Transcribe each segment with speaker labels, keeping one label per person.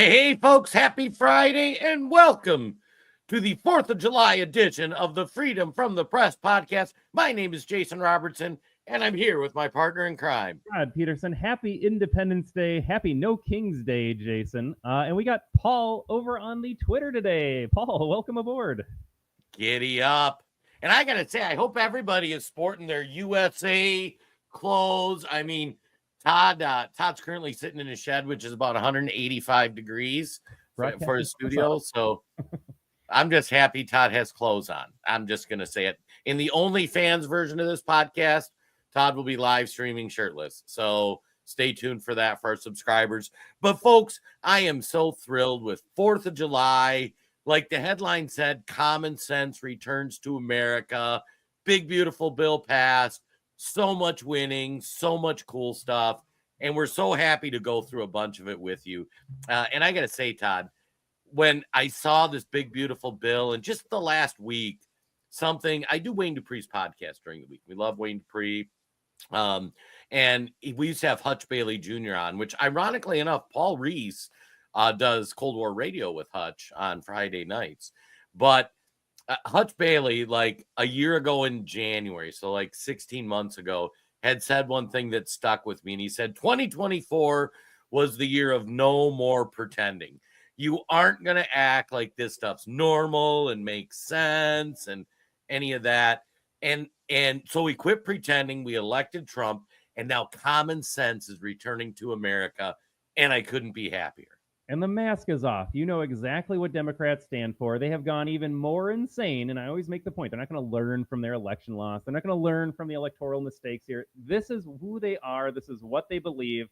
Speaker 1: Hey, folks, happy Friday and welcome to the 4th of July edition of the Freedom from the Press podcast. My name is Jason Robertson, and I'm here with my partner in crime,
Speaker 2: Todd Peterson. Happy Independence Day. Happy No King's Day, Jason. And we got Paul over on the Twitter today. Paul, welcome aboard.
Speaker 1: Giddy up. And I got to say, I hope everybody is sporting their USA clothes. I mean, Todd's currently sitting in his shed, which is about 185 degrees for his studio. So I'm just happy Todd has clothes on. I'm just going to say it. In the OnlyFans version of this podcast, Todd will be live streaming shirtless. So stay tuned for that for our subscribers. But folks, I am so thrilled with 4th of July. Like the headline said, common sense returns to America. Big, beautiful bill passed. So much winning, so much cool stuff. And we're so happy to go through a bunch of it with you. And I got to say, Todd, when I saw this big, beautiful bill and just the last week, I do Wayne Dupree's podcast during the week. We love Wayne Dupree. And we used to have Hutch Bailey Jr. on, which ironically enough, Paul Reese does Cold War Radio with Hutch on Friday nights. But Hutch Bailey, like a year ago in January, so like 16 months ago, had said one thing that stuck with me. And he said, 2024 was the year of no more pretending. You aren't going to act like this stuff's normal and makes sense and any of that. And so we quit pretending. We elected Trump, and now common sense is returning to America, and I couldn't be happier.
Speaker 2: And the mask is off. You know exactly what Democrats stand for. They have gone even more insane, and I always make the point, they're not going to learn from their election loss. They're not going to learn from the electoral mistakes here. This is who they are. This is what they believe.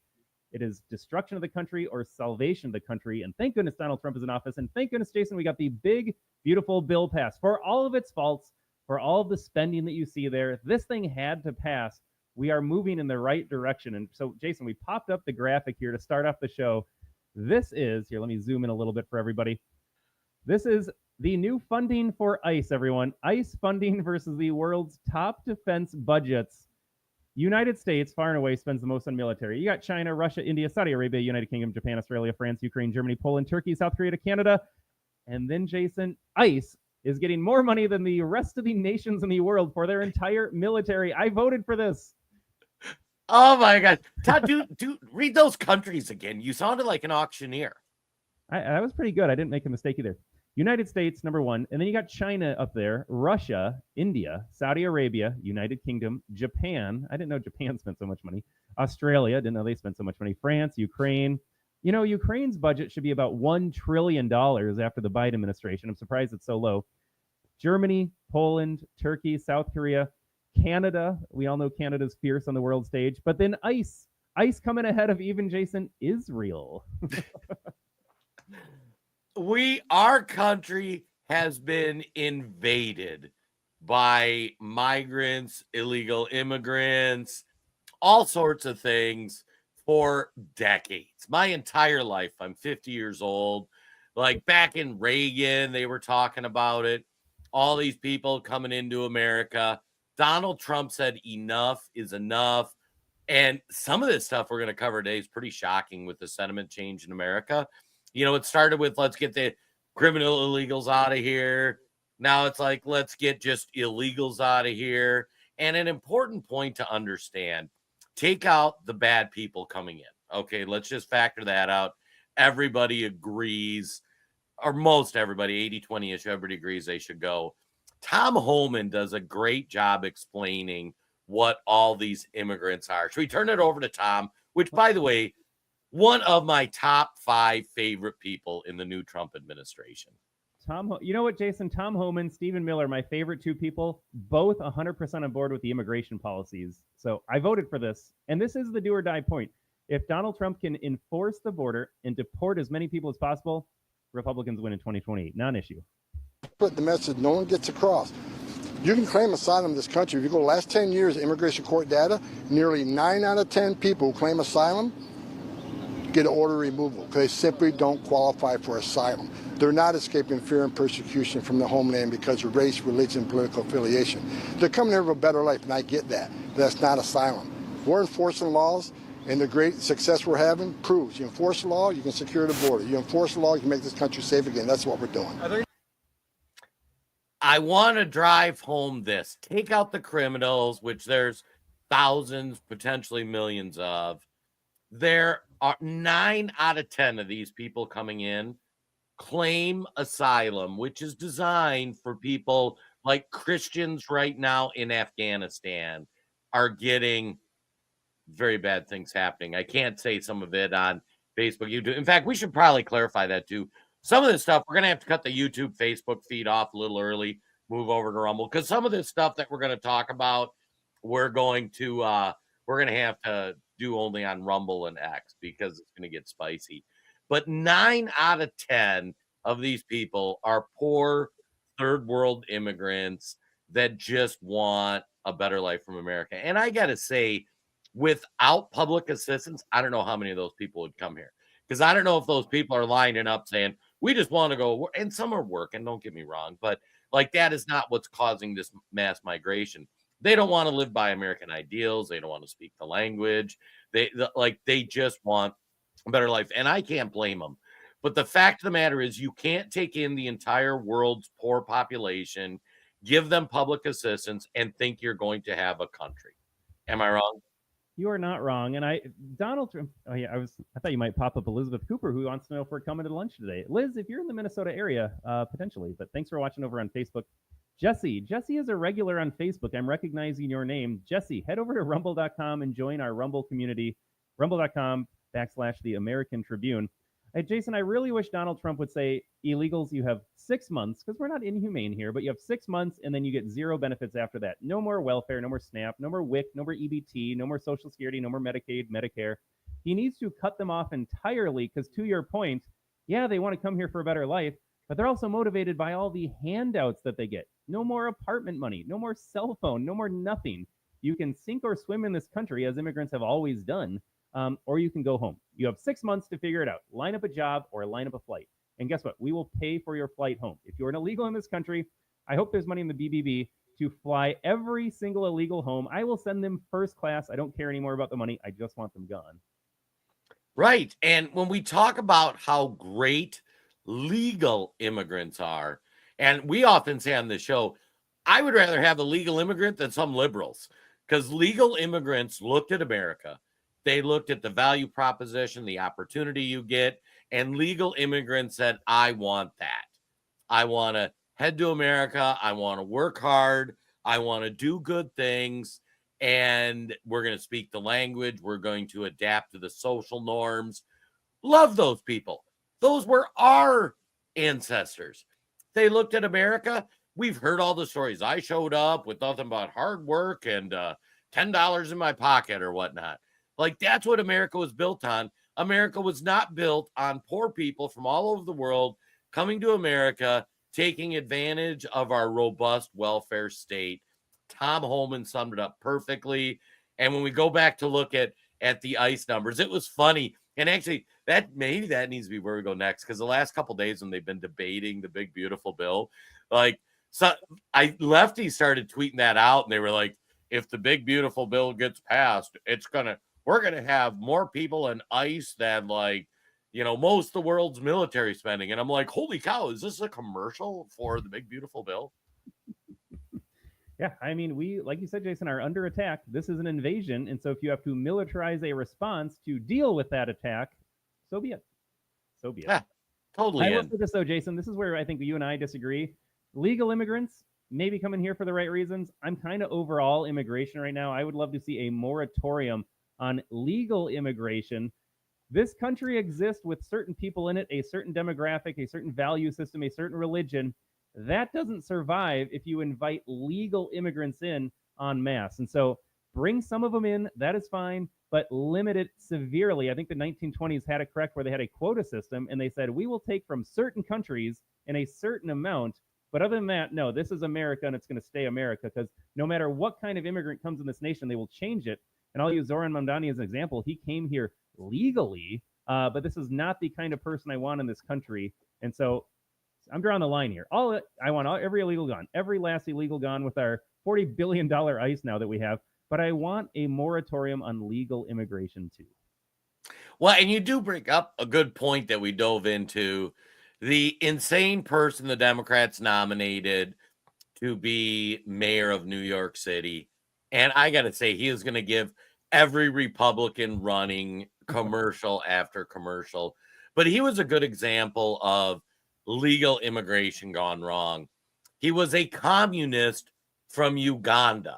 Speaker 2: It is destruction of the country or salvation of the country. And thank goodness Donald Trump is in office. And thank goodness, Jason, we got the big, beautiful bill passed. For all of its faults, for all of the spending that you see there, this thing had to pass. We are moving in the right direction. And so, Jason, we popped up the graphic here to start off the show. This is, here, let me zoom in a little bit for everybody. This is the new funding for ICE, everyone. ICE funding versus the world's top defense budgets. United States, far and away, spends the most on military. You got China, Russia, India, Saudi Arabia, United Kingdom, Japan, Australia, France, Ukraine, Germany, Poland, Turkey, South Korea, Canada. And then, Jason, ICE is getting more money than the rest of the nations in the world for their entire military. I voted for this.
Speaker 1: Oh my God. Todd, read those countries again. You sounded like an auctioneer.
Speaker 2: I was pretty good. I didn't make a mistake either. United States, number one. And then you got China up there, Russia, India, Saudi Arabia, United Kingdom, Japan. I didn't know Japan spent so much money. Australia, didn't know they spent so much money. France, Ukraine. You know, Ukraine's budget should be about $1 trillion after the Biden administration. I'm surprised it's so low. Germany, Poland, Turkey, South Korea, Canada. We all know Canada's fierce on the world stage. But then ICE coming ahead of even, Jason, Israel.
Speaker 1: Our country has been invaded by migrants, illegal immigrants, all sorts of things for decades. My entire life, I'm 50 years old. Like back in Reagan, they were talking about it. All these people coming into America. Donald Trump said enough is enough. And some of this stuff we're going to cover today is pretty shocking with the sentiment change in America. You know, it started with let's get the criminal illegals out of here. Now it's like, let's get just illegals out of here. And an important point to understand, take out the bad people coming in. Okay, let's just factor that out. Everybody agrees, or most everybody, 80-20-ish, everybody agrees they should go. Tom Homan does a great job explaining what all these immigrants are. Should we turn it over to Tom, which, by the way, one of my top 5 favorite people in the new Trump administration.
Speaker 2: You know what, Jason? Tom Homan, Stephen Miller, my favorite 2 people, both 100% on board with the immigration policies. So I voted for this. And this is the do or die point. If Donald Trump can enforce the border and deport as many people as possible, Republicans win in 2028. Non-issue.
Speaker 3: Put the message no one gets across. You can claim asylum in this country. If you go the last 10 years of immigration court data, nearly 9 out of 10 people who claim asylum get an order removal because they simply don't qualify for asylum. They're not escaping fear and persecution from the homeland because of race, religion, political affiliation. They're coming here for a better life, and I get that. But that's not asylum. We're enforcing laws And the great success we're having proves you enforce the law, you can secure the border. You enforce the law, you can make this country safe again. That's what we're doing.
Speaker 1: I want to drive home this. Take out the criminals, which there's thousands, potentially millions of. There are 9 out of 10 of these people coming in claim asylum, which is designed for people like Christians right now in Afghanistan are getting very bad things happening. I can't say some of it on Facebook, YouTube. In fact, we should probably clarify that too. Some of this stuff, we're going to have to cut the YouTube, Facebook feed off a little early, move over to Rumble, because some of this stuff that we're going to talk about, we're going to have to do only on Rumble and X because it's going to get spicy. But 9 out of 10 of these people are poor third world immigrants that just want a better life from America. And I got to say, without public assistance, I don't know how many of those people would come here, because I don't know if those people are lining up saying, we just want to go, and some are working, don't get me wrong, but like that is not what's causing this mass migration. They don't want to live by American ideals. They don't want to speak the language. They just want a better life. And I can't blame them. But the fact of the matter is, you can't take in the entire world's poor population, give them public assistance, and think you're going to have a country. Am I wrong?
Speaker 2: You are not wrong. And Donald Trump. Oh yeah, I thought you might pop up Elizabeth Cooper, who wants to know if we're coming to lunch today. Liz, if you're in the Minnesota area, potentially. But thanks for watching over on Facebook. Jesse is a regular on Facebook. I'm recognizing your name. Jesse, head over to rumble.com and join our Rumble community. Rumble.com/the American Tribune. Hey, Jason, I really wish Donald Trump would say, illegals, you have 6 months, because we're not inhumane here, but you have 6 months and then you get 0 benefits after that. No more welfare, no more SNAP, no more WIC, no more EBT, no more Social Security, no more Medicaid, Medicare. He needs to cut them off entirely, because to your point, yeah, they want to come here for a better life, but they're also motivated by all the handouts that they get. No more apartment money, no more cell phone, no more nothing. You can sink or swim in this country, as immigrants have always done. Or you can go home. You have 6 months to figure it out. Line up a job or line up a flight. And guess what? We will pay for your flight home. If you're an illegal in this country, I hope there's money in the BBB to fly every single illegal home. I will send them first class. I don't care anymore about the money. I just want them gone.
Speaker 1: Right. And when we talk about how great legal immigrants are, and we often say on the show, I would rather have a legal immigrant than some liberals, because legal immigrants looked at America. They looked at the value proposition, the opportunity you get, and legal immigrants said, I want that. I want to head to America. I want to work hard. I want to do good things. And we're going to speak the language. We're going to adapt to the social norms. Love those people. Those were our ancestors. They looked at America. We've heard all the stories. I showed up with nothing but hard work and $10 in my pocket or whatnot. Like, that's what America was built on. America was not built on poor people from all over the world coming to America, taking advantage of our robust welfare state. Tom Holman summed it up perfectly. And when we go back to look at the ICE numbers, it was funny. And actually, that needs to be where we go next, because the last couple of days when they've been debating the big, beautiful bill, lefties started tweeting that out, and they were like, if the big, beautiful bill gets passed, we're going to have more people in ICE than most of the world's military spending. And I'm like, holy cow, is this a commercial for the big, beautiful bill?
Speaker 2: Yeah, I mean, we, like you said, Jason, are under attack. This is an invasion. And so if you have to militarize a response to deal with that attack, so be it. So be it.
Speaker 1: Yeah, totally.
Speaker 2: I will say this, though, Jason, this is where I think you and I disagree. Legal immigrants maybe coming here for the right reasons. I'm kind of overall immigration right now. I would love to see a moratorium on legal immigration. This country exists with certain people in it, a certain demographic, a certain value system, a certain religion. That doesn't survive if you invite legal immigrants in en masse. And so bring some of them in, that is fine, but limit it severely. I think the 1920s had it correct, where they had a quota system, and they said, we will take from certain countries in a certain amount. But other than that, no, this is America, and it's going to stay America, because no matter what kind of immigrant comes in this nation, they will change it. And I'll use Zoran Mamdani as an example. He came here legally, but this is not the kind of person I want in this country. And so I'm drawing the line here. I want every illegal gone, every last illegal gone with our $40 billion ICE now that we have. but I want a moratorium on legal immigration too.
Speaker 1: Well, and you do bring up a good point that we dove into. The insane person the Democrats nominated to be mayor of New York City. And I got to say, he is going to give every Republican running commercial after commercial. But he was a good example of legal immigration gone wrong. He was a communist from Uganda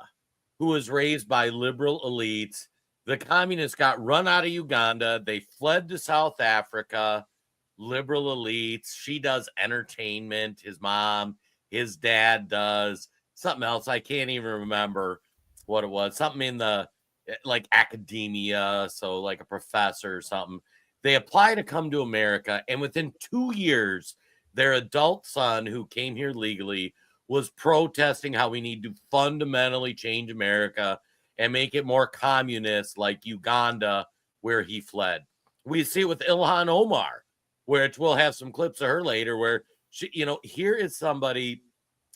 Speaker 1: who was raised by liberal elites. The communists got run out of Uganda. They fled to South Africa. Liberal elites. She does entertainment. His mom, his dad does something else. I can't even remember what it was. Something in the like academia. So like a professor or something. They apply to come to America. And within 2 years, their adult son, who came here legally, was protesting how we need to fundamentally change America and make it more communist like Uganda, where he fled. We see it with Ilhan Omar, which we'll have some clips of her later, where she, here is somebody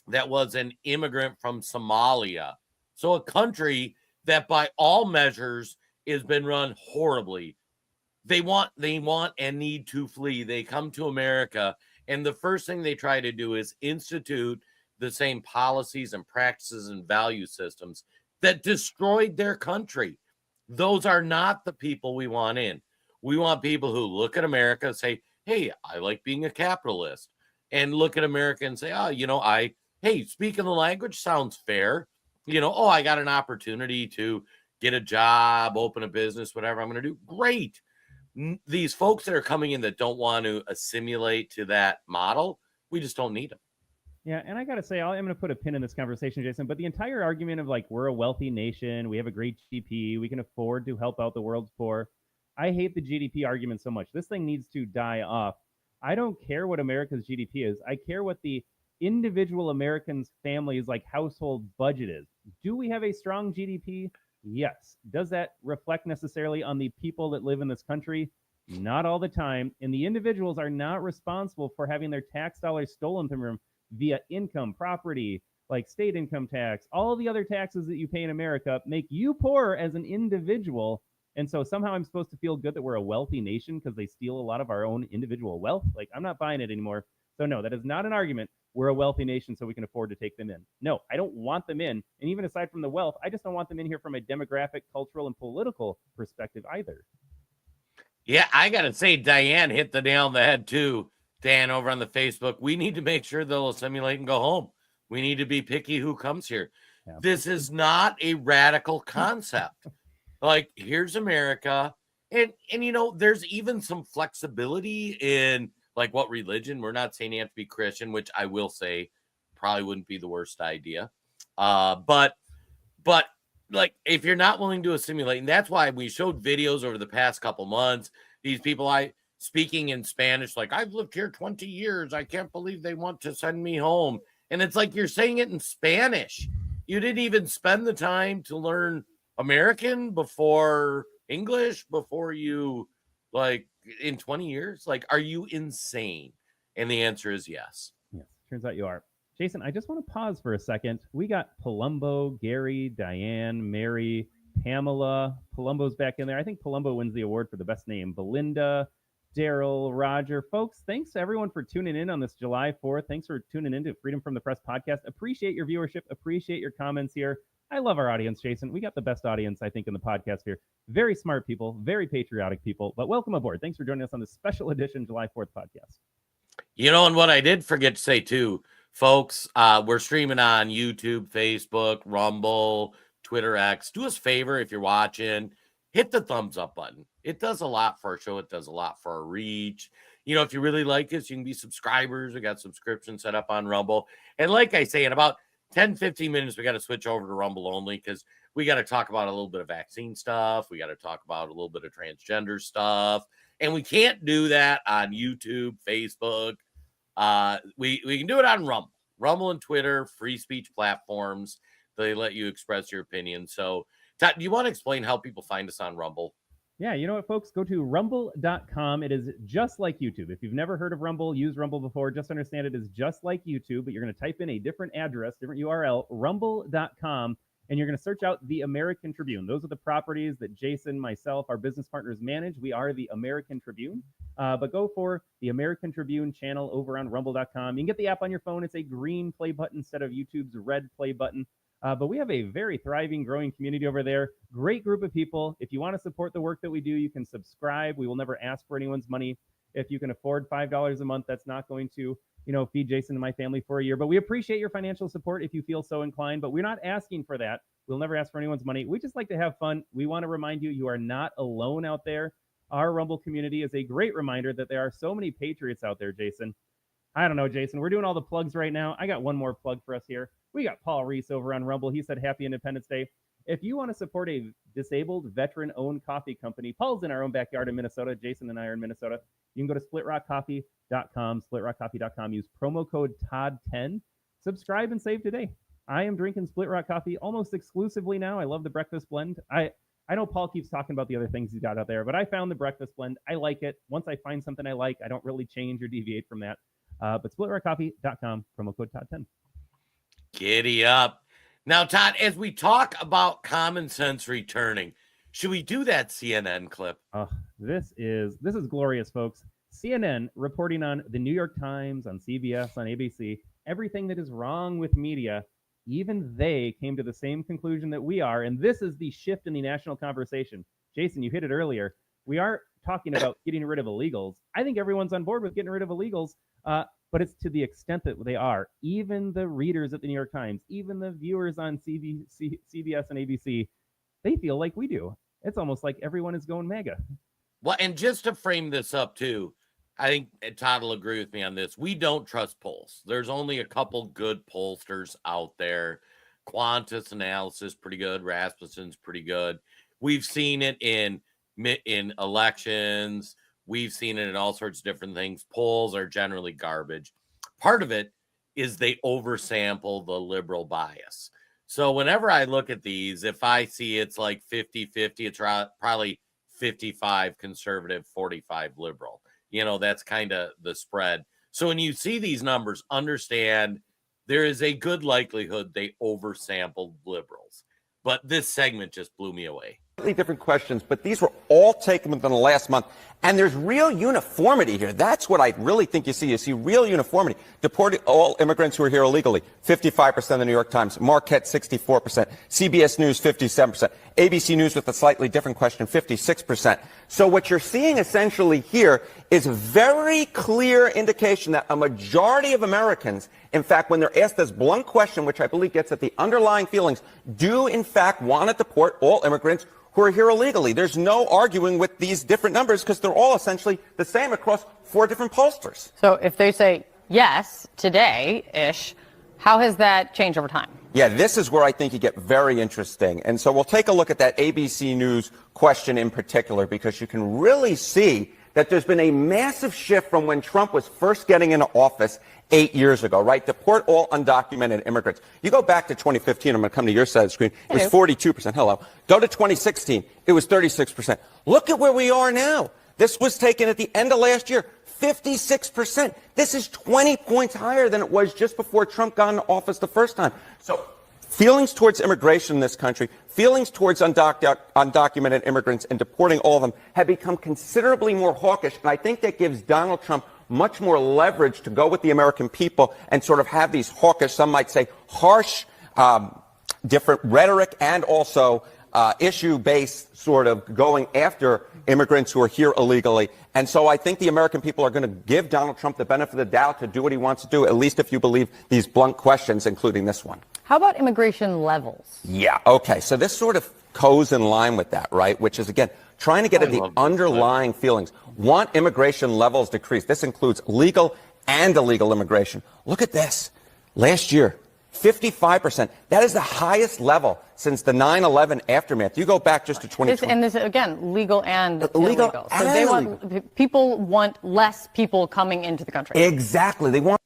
Speaker 1: that was an immigrant from Somalia. So a country that by all measures has been run horribly. They want and need to flee. They come to America, and the first thing they try to do is institute the same policies and practices and value systems that destroyed their country. Those are not the people we want in. We want people who look at America and say, hey, I like being a capitalist, and look at America and say, hey, speaking the language sounds fair. I got an opportunity to get a job, open a business, whatever I'm going to do. Great. These folks that are coming in that don't want to assimilate to that model, we just don't need them.
Speaker 2: Yeah, and I got to say, I'm going to put a pin in this conversation, Jason, but the entire argument of like, we're a wealthy nation, we have a great GDP, we can afford to help out the world's poor. I hate the GDP argument so much. This thing needs to die off. I don't care what America's GDP is. I care what the individual Americans' families, like household budget is. Do we have a strong GDP? Yes. Does that reflect necessarily on the people that live in this country? Not all the time. And the individuals are not responsible for having their tax dollars stolen from them via income, property, like state income tax. All the other taxes that you pay in America make you poorer as an individual. And so somehow I'm supposed to feel good that we're a wealthy nation because they steal a lot of our own individual wealth. Like, I'm not buying it anymore. So no, that is not an argument. We're a wealthy nation, so we can afford to take them in. No, I don't want them in. And even aside from the wealth, I just don't want them in here from a demographic, cultural, and political perspective either.
Speaker 1: Yeah, I got to say, Diane hit the nail on the head too. Dan over on the Facebook, we need to make sure they'll assimilate and go home. We need to be picky who comes here. Yeah. This is not a radical concept. Like, here's America. And there's even some flexibility in like what religion. We're not saying you have to be Christian, which I will say probably wouldn't be the worst idea. But like, if you're not willing to assimilate, and that's why we showed videos over the past couple months, these people speaking in Spanish, like, I've lived here 20 years. I can't believe they want to send me home. And it's like, you're saying it in Spanish. You didn't even spend the time to learn American before English, before you, like, in 20 years. Like, are you insane? And the answer is yes.
Speaker 2: Yes, turns out you are. Jason, I just want to pause for a second. We got Palumbo, Gary, Diane, Mary, Pamela. Palumbo's back in there. I think Palumbo wins the award for the best name. Belinda, Daryl, Roger. Folks, thanks to everyone for tuning in on this July 4th. Thanks for tuning in to Freedom from the Press podcast. Appreciate your viewership. Appreciate your comments here. I love our audience, Jason. We got the best audience, I think, in the podcast here. Very smart people, very patriotic people. But welcome aboard. Thanks for joining us on this special edition July 4th podcast.
Speaker 1: And what I did forget to say, too, folks, we're streaming on YouTube, Facebook, Rumble, Twitter X. Do us a favor if you're watching. Hit the thumbs up button. It does a lot for our show. It does a lot for our reach. If you really like us, you can be subscribers. We got subscriptions set up on Rumble. And like I say, in about 10, 15 minutes, we got to switch over to Rumble only because we got to talk about a little bit of vaccine stuff. We got to talk about a little bit of transgender stuff. And we can't do that on YouTube, Facebook. We can do it on Rumble and Twitter, free speech platforms. They let you express your opinion. So, Todd, do you want to explain how people find us on Rumble?
Speaker 2: Yeah, you know what, folks? Go to rumble.com. It is just like YouTube. If you've never heard of Rumble, used Rumble before, just understand it is just like YouTube, but you're going to type in a different address, different URL, rumble.com. and you're going to search out the American Tribune. Those are the properties that Jason, myself, our business partners manage. We are the American Tribune. But go for the American Tribune channel over on rumble.com. You can get the app on your phone. It's a green play button instead of YouTube's red play button. But we have a very thriving, growing community over there. Great group of people. If you want to support the work that we do, you can subscribe. We will never ask for anyone's money. If you can afford $5 a month, that's not going to, feed Jason and my family for a year. But we appreciate your financial support if you feel so inclined. But we're not asking for that. We'll never ask for anyone's money. We just like to have fun. We want to remind you, you are not alone out there. Our Rumble community is a great reminder that there are so many patriots out there, Jason. I don't know, Jason. We're doing all the plugs right now. I got one more plug for us here. We got Paul Reese over on Rumble. He said, Happy Independence Day. If you want to support a disabled, veteran-owned coffee company, Paul's in our own backyard in Minnesota. Jason and I are in Minnesota. You can go to splitrockcoffee.com, splitrockcoffee.com. Use promo code TODD10. Subscribe and save today. I am drinking Split Rock coffee almost exclusively now. I love the breakfast blend. I know Paul keeps talking about the other things he's got out there, but I found the breakfast blend. I like it. Once I find something I like, I don't really change or deviate from that. But splitrockcoffee.com, promo code TODD10.
Speaker 1: Giddy up. Now, Todd, as we talk about common sense returning, should we do that CNN clip?
Speaker 2: This is glorious, folks. CNN reporting on the New York Times, on CBS, on ABC, everything that is wrong with media. Even they came to the same conclusion that we are, and this is the shift in the national conversation. Jason, you hit it earlier. We are talking about getting rid of illegals. I think everyone's on board with getting rid of illegals, but it's to the extent that they are. Even the readers at the New York Times, even the viewers on CBS and ABC, they feel like we do. It's almost like everyone is going MAGA.
Speaker 1: Well, and just to frame this up too, I think Todd will agree with me on this. We don't trust polls. There's only a couple good pollsters out there. Qantas analysis, pretty good. Rasmussen's pretty good. We've seen it in elections. We've seen it in all sorts of different things. Polls are generally garbage. Part of it is they oversample the liberal bias. So whenever I look at these, if I see it's like 50-50, it's probably 55 conservative, 45 liberal. That's kind of the spread. So when you see these numbers, understand there is a good likelihood they oversampled liberals. But this segment just blew me away.
Speaker 4: Different questions, but these were all taken within the last month. And there's real uniformity here. That's what I really think you see. You see real uniformity. Deporting all immigrants who are here illegally, 55% of the New York Times. Marquette, 64%. CBS News, 57%. ABC News with a slightly different question, 56%. So what you're seeing essentially here is a very clear indication that a majority of Americans, in fact, when they're asked this blunt question, which I believe gets at the underlying feelings, do in fact want to deport all immigrants who are here illegally. There's no arguing with these different numbers because they're all essentially the same across 4 different pollsters.
Speaker 5: So if they say yes today-ish, how has that changed over time?
Speaker 4: Yeah, this is where I think you get very interesting. And so we'll take a look at that ABC News question in particular because you can really see that there's been a massive shift from when Trump was first getting into office 8 years ago, right? Deport all undocumented immigrants. You go back to 2015, I'm going to come to your side of the screen, it was 42%. Hello. Go to 2016, it was 36%. Look at where we are now. This was taken at the end of last year, 56%. This is 20 points higher than it was just before Trump got into office the first time. So feelings towards immigration in this country, feelings towards undocumented immigrants and deporting all of them have become considerably more hawkish. And I think that gives Donald Trump much more leverage to go with the American people and sort of have these hawkish, some might say harsh, different rhetoric and also issue-based sort of going after immigrants who are here illegally. And so I think the American people are going to give Donald Trump the benefit of the doubt to do what he wants to do, at least if you believe these blunt questions, including this one.
Speaker 5: How about immigration levels?
Speaker 4: Yeah, okay. So this sort of goes in line with that, right? Which is, again, trying to get at the underlying feelings. Want immigration levels decreased. This includes legal and illegal immigration. Look at this. Last year, 55%. That is the highest level since the 9/11 aftermath. You go back just to 2020.
Speaker 5: And this, again, legal and illegal. So people want less people coming into the country.
Speaker 4: Exactly. They want.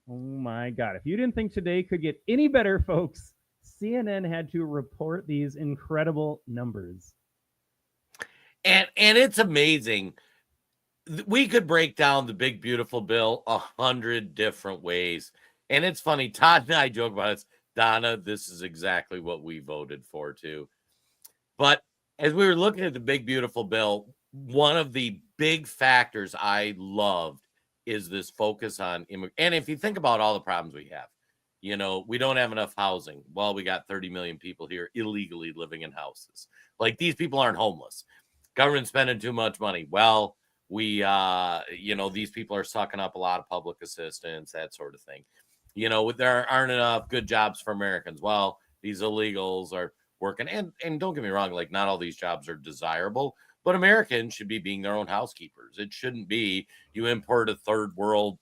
Speaker 2: Oh, my God. If you didn't think today could get any better, folks, CNN had to report these incredible numbers.
Speaker 1: And it's amazing. We could break down the big, beautiful bill 100 different ways. And it's funny. Todd and I joke about this. Donna, this is exactly what we voted for too. But as we were looking at the big, beautiful bill, one of the big factors I loved is this focus on immigrants. And if you think about all the problems we have, we don't have enough housing. Well, we got 30 million people here illegally living in houses. Like, these people aren't homeless. Government spending too much money. Well, these people are sucking up a lot of public assistance, that sort of thing. There aren't enough good jobs for Americans. Well, these illegals are working. And don't get me wrong, like, not all these jobs are desirable, but Americans should be being their own housekeepers. It shouldn't be you import a third world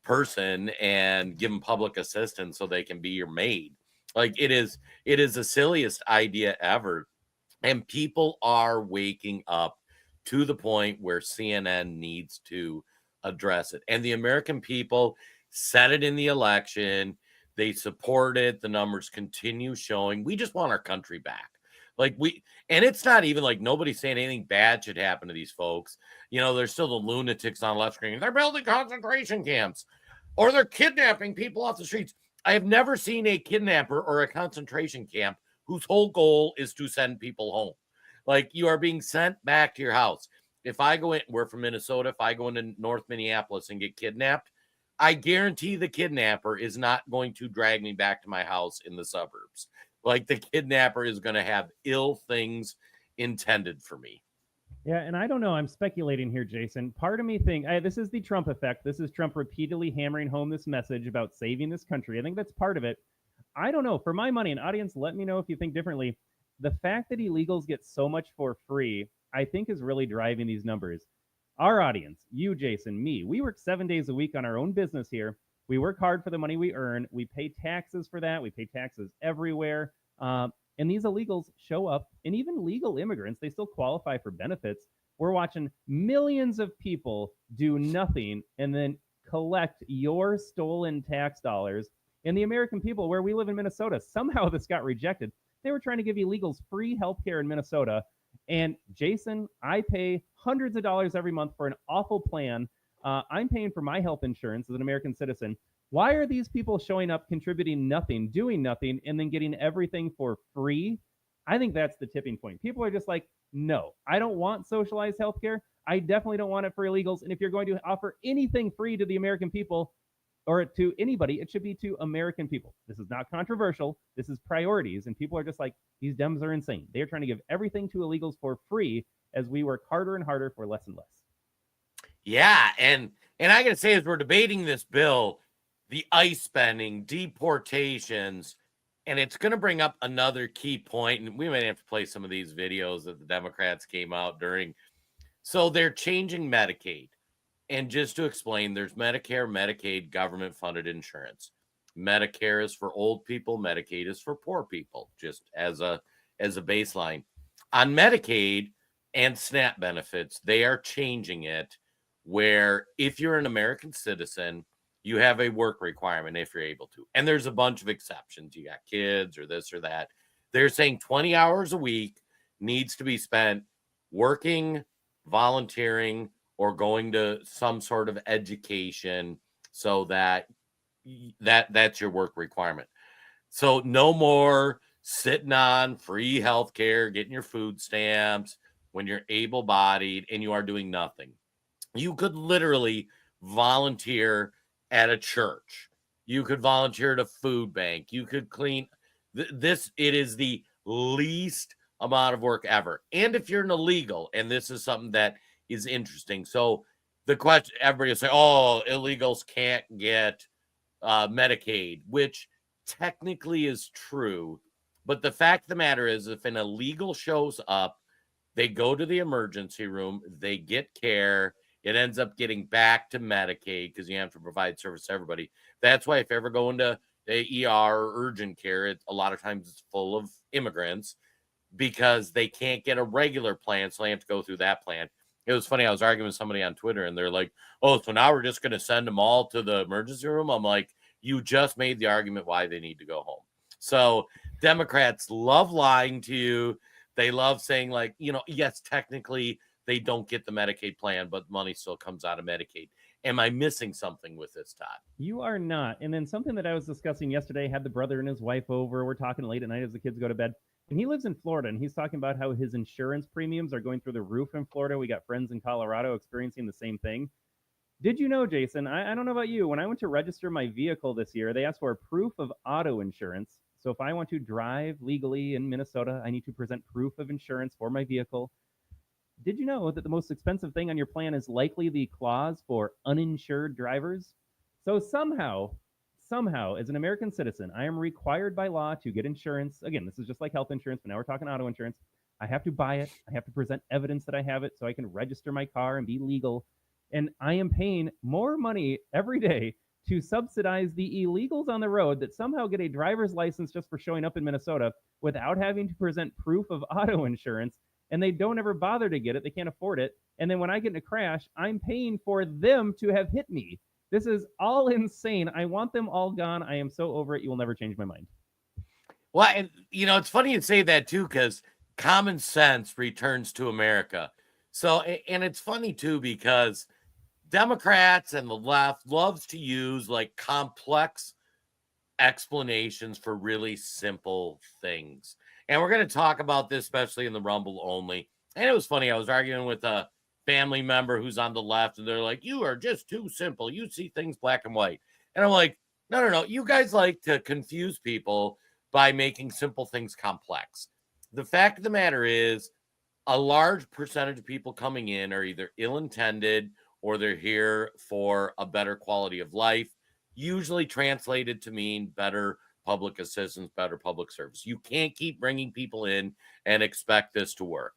Speaker 1: person and give them public assistance so they can be your maid. Like, it is the silliest idea ever. And people are waking up to the point where CNN needs to address it. And the American people said it in the election. They support it. The numbers continue showing. We just want our country back. And it's not even like nobody's saying anything bad should happen to these folks. There's still the lunatics on left screen. They're building concentration camps, or they're kidnapping people off the streets. I have never seen a kidnapper or a concentration camp whose whole goal is to send people home. Like, you are being sent back to your house. If I go in, we're from Minnesota. If I go into North Minneapolis and get kidnapped, I guarantee the kidnapper is not going to drag me back to my house in the suburbs. Like, the kidnapper is going to have ill things intended for me.
Speaker 2: Yeah, and I don't know. I'm speculating here, Jason. Part of me think this is the Trump effect. This is Trump repeatedly hammering home this message about saving this country. I think that's part of it. I don't know. For my money, an audience, let me know if you think differently. The fact that illegals get so much for free, I think, is really driving these numbers. Our audience, you, Jason, me, we work 7 days a week on our own business here. We work hard for the money we earn. We pay taxes for that. We pay taxes everywhere. And these illegals show up, and even legal immigrants, they still qualify for benefits. We're watching millions of people do nothing and then collect your stolen tax dollars. And the American people, where we live in Minnesota, somehow this got rejected. They were trying to give illegals free healthcare in Minnesota. And Jason, I pay hundreds of dollars every month for an awful plan. I'm paying for my health insurance as an American citizen. Why are these people showing up, contributing nothing, doing nothing, and then getting everything for free? I think that's the tipping point. People are just like, no, I don't want socialized healthcare. I definitely don't want it for illegals. And if you're going to offer anything free to the American people or to anybody, it should be to American people. This is not controversial. This is priorities. And people are just like, these Dems are insane. They're trying to give everything to illegals for free as we work harder and harder for less and less.
Speaker 1: Yeah. And I got to say, as we're debating this bill, the ICE spending, deportations, and it's going to bring up another key point, and we might have to play some of these videos that the Democrats came out during. So they're changing Medicaid. And just to explain, there's Medicare, Medicaid, government-funded insurance. Medicare is for old people. Medicaid is for poor people, just as a baseline. On Medicaid and SNAP benefits, they are changing it where if you're an American citizen, you have a work requirement if you're able to. And there's a bunch of exceptions. You got kids or this or that. They're saying 20 hours a week needs to be spent working, volunteering, or going to some sort of education so that's your work requirement. So no more sitting on free healthcare, getting your food stamps when you're able-bodied and you are doing nothing. You could literally volunteer at a church. You could volunteer at a food bank. You could clean this. It is the least amount of work ever. And if you're an illegal, and this is something that is interesting. So the question, everybody will say, oh, illegals can't get Medicaid, which technically is true. But the fact of the matter is, if an illegal shows up, they go to the emergency room, they get care. It ends up getting back to Medicaid because you have to provide service to everybody. That's why if you ever go into the ER or urgent care, a lot of times it's full of immigrants because they can't get a regular plan, so they have to go through that plan. It was funny. I was arguing with somebody on Twitter, and they're like, oh, so now we're just going to send them all to the emergency room? I'm like, you just made the argument why they need to go home. So Democrats love lying to you. They love saying, like, yes, technically they don't get the Medicaid plan, but money still comes out of Medicaid. Am I missing something with this, Todd?
Speaker 2: You are not. And then something that I was discussing yesterday, had the brother and his wife over. We're talking late at night as the kids go to bed. And he lives in Florida, and he's talking about how his insurance premiums are going through the roof in Florida. We got friends in Colorado experiencing the same thing. Did you know, Jason, I don't know about you, when I went to register my vehicle this year, they asked for proof of auto insurance. So if I want to drive legally in Minnesota, I need to present proof of insurance for my vehicle. Did you know that the most expensive thing on your plan is likely the clause for uninsured drivers? So somehow, as an American citizen, I am required by law to get insurance. Again, this is just like health insurance, but now we're talking auto insurance. I have to buy it. I have to present evidence that I have it so I can register my car and be legal. And I am paying more money every day to subsidize the illegals on the road that somehow get a driver's license just for showing up in Minnesota without having to present proof of auto insurance. And they don't ever bother to get it. They can't afford it. And then when I get in a crash, I'm paying for them to have hit me. This is all insane. I want them all gone. I am so over it. You will never change my mind.
Speaker 1: Well, and, it's funny you say that, too, because common sense returns to America. So, and it's funny, too, because Democrats and the left loves to use like complex explanations for really simple things. And we're going to talk about this, especially in the Rumble only. And it was funny. I was arguing with a family member who's on the left, and they're like, you are just too simple. You see things black and white. And I'm like, no. You guys like to confuse people by making simple things complex. The fact of the matter is, a large percentage of people coming in are either ill-intended or they're here for a better quality of life, usually translated to mean better public assistance, better public service. You can't keep bringing people in and expect this to work.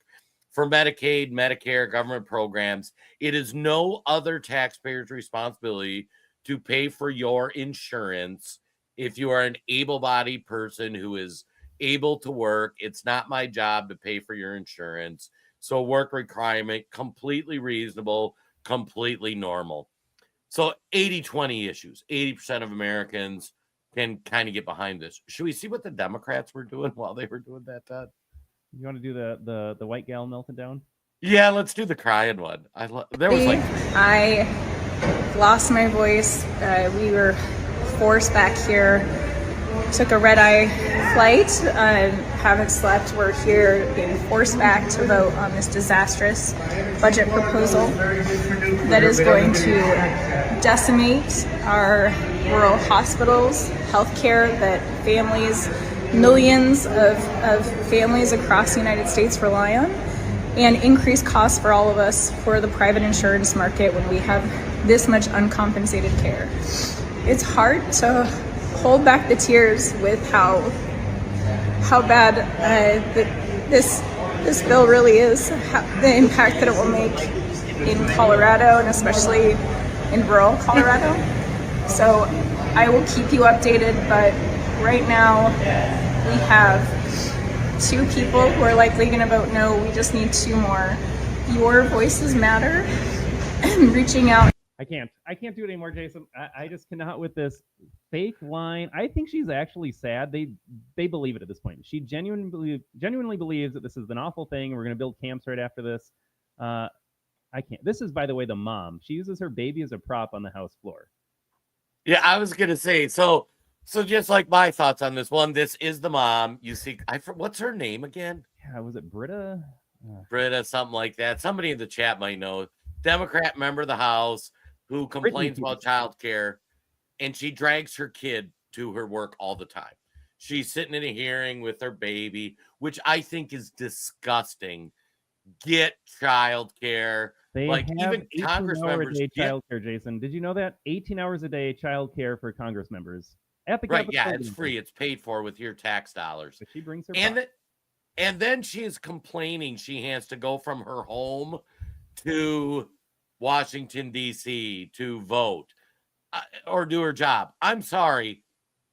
Speaker 1: For Medicaid, Medicare, government programs, it is no other taxpayer's responsibility to pay for your insurance if you are an able-bodied person who is able to work. It's not my job to pay for your insurance. So work requirement, completely reasonable, completely normal. So 80-20 issues. 80% of Americans can kind of get behind this. Should we see what the Democrats were doing while they were doing that, Todd?
Speaker 2: You want to do the white gal melting down?
Speaker 1: Yeah, let's do the crying one. There was like
Speaker 6: I lost my voice. We were forced back here. Took a red-eye flight. Haven't slept. We're here being forced back to vote on this disastrous budget proposal that is going to decimate our rural hospitals, healthcare that families, millions of families across the United States rely on, and increase costs for all of us for the private insurance market when we have this much uncompensated care. It's hard to hold back the tears with how bad this bill really is, the impact that it will make in Colorado and especially in rural Colorado. So I will keep you updated, but right now we have 2 people who are likely going to vote no. We just need 2 more. Your voices matter. And reaching out.
Speaker 2: I can't do it anymore, Jason. I just cannot with this fake line. I think she's actually sad. They believe it at this point. She genuinely believes that this is an awful thing. We're going to build camps right after this. I can't. This is, by the way, the mom. She uses her baby as a prop on the House floor.
Speaker 1: Yeah, I was going to say, so just like my thoughts on this one, this is the mom. You see, what's her name again?
Speaker 2: Yeah, was it Britta?
Speaker 1: Britta, something like that. Somebody in the chat might know. Democrat member of the House who complains about childcare, and she drags her kid to her work all the time. She's sitting in a hearing with her baby, which I think is disgusting. Get childcare.
Speaker 2: They
Speaker 1: like
Speaker 2: have
Speaker 1: even Congress members.
Speaker 2: Childcare, Jason. Did you know that? 18 hours a day childcare for Congress members. At the
Speaker 1: right, yeah, it's free. It's paid for with your tax dollars.
Speaker 2: But she brings her
Speaker 1: and then she is complaining she has to go from her home to Washington, D.C. to vote or do her job. I'm sorry,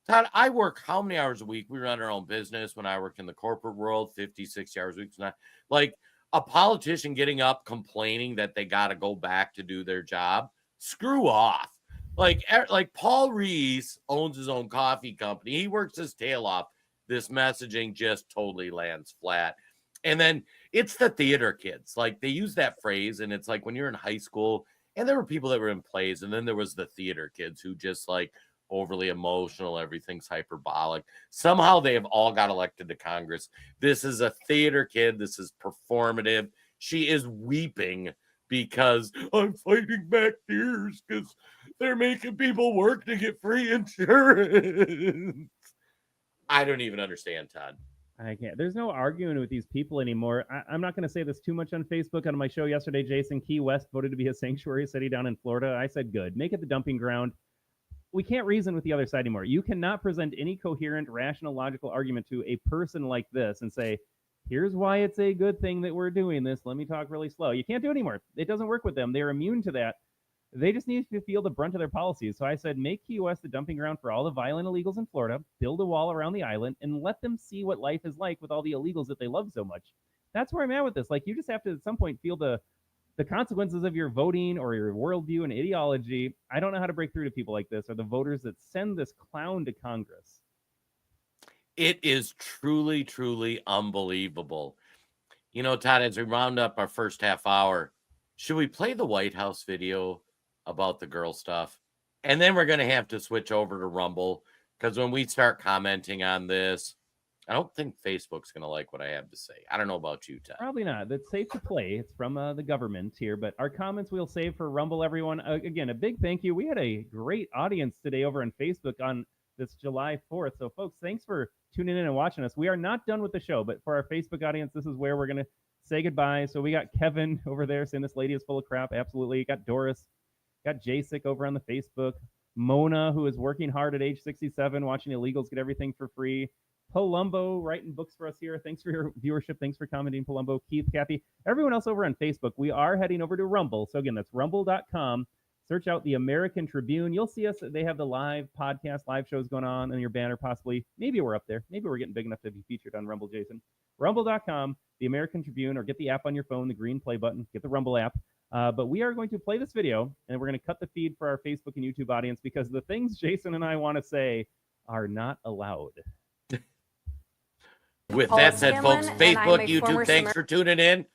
Speaker 1: Todd, I work how many hours a week? We run our own business. When I work in the corporate world, 50, 60 hours a week. Like a politician getting up complaining that they got to go back to do their job. Screw off. Like Paul Reese owns his own coffee company. He works his tail off. This messaging just totally lands flat. And then it's the theater kids. Like they use that phrase, and it's like when you're in high school And there were people that were in plays, and then there was the theater kids who just like overly emotional, everything's hyperbolic. Somehow they have all got elected to Congress. This is a theater kid. This is performative. She is weeping because I'm fighting back tears because they're making people work to get free insurance. I don't even understand, Todd.
Speaker 2: I can't. There's no arguing with these people anymore. I'm not going to say this too much on Facebook. On my show yesterday, Jason, Key West voted to be a sanctuary city down in Florida. I said, good. Make it the dumping ground. We can't reason with the other side anymore. You cannot present any coherent, rational, logical argument to a person like this and say, here's why it's a good thing that we're doing this. Let me talk really slow. You can't do it anymore. It doesn't work with them. They're immune to that. They just need to feel the brunt of their policies. So I said, make Key West the dumping ground for all the violent illegals in Florida, build a wall around the island, and let them see what life is like with all the illegals that they love so much. That's where I'm at with this. Like, you just have to, at some point, feel the consequences of your voting or your worldview and ideology. I don't know how to break through to people like this or the voters that send this clown to Congress.
Speaker 1: It is truly, truly unbelievable. You know, Todd, as we round up our first half hour, should we play the White House video about the girl stuff? And then we're going to have to switch over to Rumble, because when we start commenting on this, I don't think Facebook's going to like what I have to say. I don't know about you, Todd.
Speaker 2: Probably not. That's safe to play. It's from the government here, but our comments we'll save for Rumble, everyone. Again, a big thank you. We had a great audience today over on Facebook on this July 4th. So, folks, thanks for tuning in and watching us. We are not done with the show, but for our Facebook audience, this is where we're going to say goodbye. So we got Kevin over there saying this lady is full of crap. Absolutely. Got Doris. Got Jasic over on the Facebook. Mona, who is working hard at age 67, watching illegals get everything for free. Palumbo writing books for us here. Thanks for your viewership. Thanks for commenting, Palumbo. Keith, Kathy, everyone else over on Facebook. We are heading over to Rumble. So again, that's rumble.com. Search out the American Tribune. You'll see us. They have the live podcast, live shows going on, and your banner possibly. Maybe we're up there. Maybe we're getting big enough to be featured on Rumble, Jason. Rumble.com, the American Tribune, or get the app on your phone, the green play button. Get the Rumble app. But we are going to play this video, and we're going to cut the feed for our Facebook and YouTube audience because the things Jason and I want to say are not allowed.
Speaker 1: With that said, folks, Facebook, YouTube, thanks for tuning in.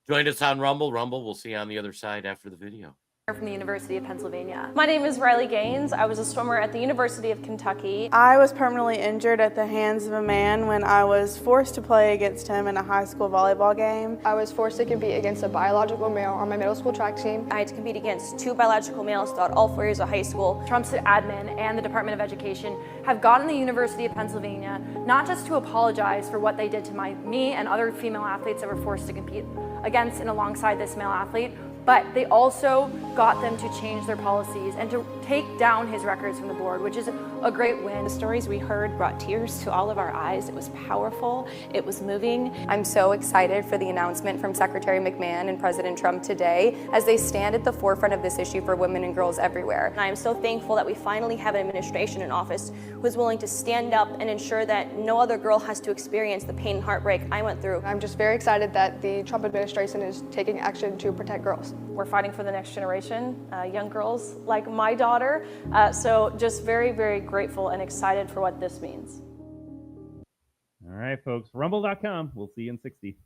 Speaker 1: Join us on Rumble. Rumble, we'll see you on the other side after the video.
Speaker 7: From the University of Pennsylvania. My name is Riley Gaines. I was a swimmer at the University of Kentucky.
Speaker 8: I was permanently injured at the hands of a man when I was forced to play against him in a high school volleyball game.
Speaker 9: I was forced to compete against a biological male on my middle school track team.
Speaker 7: I had to compete against 2 biological males throughout all 4 years of high school. Trump's admin and the Department of Education have gotten the University of Pennsylvania not just to apologize for what they did to me and other female athletes that were forced to compete against and alongside this male athlete, but they also got them to change their policies and to take down his records from the board, which is a great win.
Speaker 10: The stories we heard brought tears to all of our eyes. It was powerful. It was moving. I'm so excited for the announcement from Secretary McMahon and President Trump today as they stand at the forefront of this issue for women and girls everywhere.
Speaker 7: And I am so thankful that we finally have an administration in office who is willing to stand up and ensure that no other girl has to experience the pain and heartbreak I went through.
Speaker 9: I'm just very excited that the Trump administration is taking action to protect girls.
Speaker 7: We're fighting for the next generation, young girls like my daughter. So just very, very grateful and excited for what this means.
Speaker 2: All right, folks. Rumble.com. We'll see you in 60.